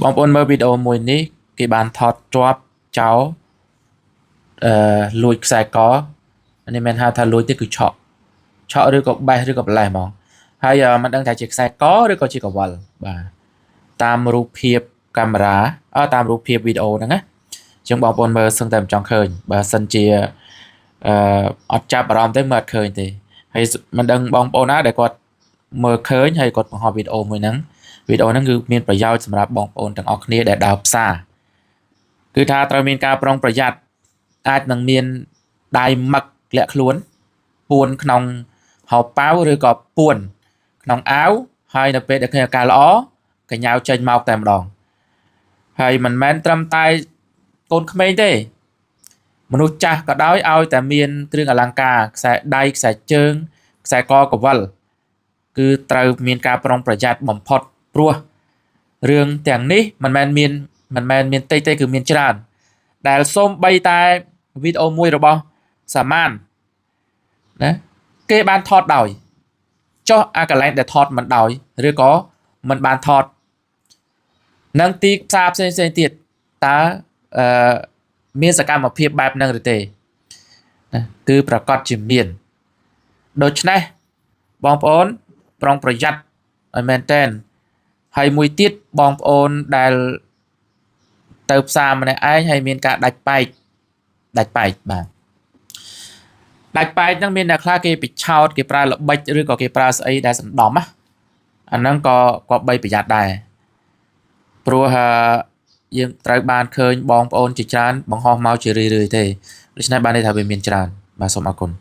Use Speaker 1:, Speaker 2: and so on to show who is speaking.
Speaker 1: បងប្អូនមើលវីដេអូមួយនេះគេបានថតជាប់ចោលលួចខ្សែកនេះមិនហៅថាលួចទេគឺឆក់ឬក៏បេះឬក៏ប្រឡេះហ្មងហើយមិនដឹងថាជាខ្សែកឬក៏ជាកវលបាទតាមរូបភាពកាមេរ៉ាតាមរូបភាពវីដេអូហ្នឹងណាអញ្ចឹងបងប្អូនមើលសឹងតែមិនចង់ឃើញបើសិនជាអត់ចាប់អារម្មណ៍ទេមើលអត់ឃើញទេហើយមិនដឹងបងប្អូនណាដែលគាត់មើលឃើញហើយគាត់បង្ហោះវីដេអូមួយហ្នឹងវីដេអូហ្នឹងគឺមានប្រយោជន៍សម្រាប់បងប្អូនទាំងអស់គ្នាដែលដើរផ្សារគឺថាត្រូវមានការប្រុងប្រយ័ត្នអាចនឹងមានដៃម៉ឹកលាក់ខ្លួនពួនក្នុងហោប៉ៅឬក៏ពួនក្នុងអាវហើយនៅពេលដែលឃើញអាការល្អកញ្ញៅចេញមកតែម្ដងហើយមិនមែនត្រឹមតែកូនក្មេងទេមនុស្សចាស់ក៏ដោយឲ្យតែមានគ្រឿងអលង្ការខ្សែដៃខ្សែជើងខ្សែកកវលគឺត្រូវមានការប្រុងប្រយ័ត្នបំផុតព្រោះរឿងទាំងនេះមិនមែនមានតិចទេគឺមានច្រើនដែលសូម្បីតែវីដេអូមួយរបស់សាម៉ានណាគេបានថតដោយចុះអាកន្លែងដែលថតមិនដោយឬក៏មិនបានថតនឹងទីផ្សារផ្សេងទៀតតើមានសកម្មភាពបែបហ្នឹងឬទេណាគឺប្រកាសជាមានដូច្នេះបងប្អូនប្រុងប្រយ័ត្នឲ្យមែនតើហើយមួយទៀតបងប្អូនដែលទៅផ្សារម្នាក់ឯងហើយមានការដាច់បែកបាទដាច់បែកហ្នឹងមានអ្នកខ្លះគេពិឆោតគេប្រើល្បិចឬក៏គេប្រើស្អីដែលសណ្ដំណាអាហ្នឹងក៏បីប្រយ័ត្នដែរព្រោះយើងត្រូវបានឃើញបងប្អូនជាច្រើនបង្ហោះមកជារឿយទេដូច្នេះបានន័យថាវាមានច្រើនបាទសូមអរគុណ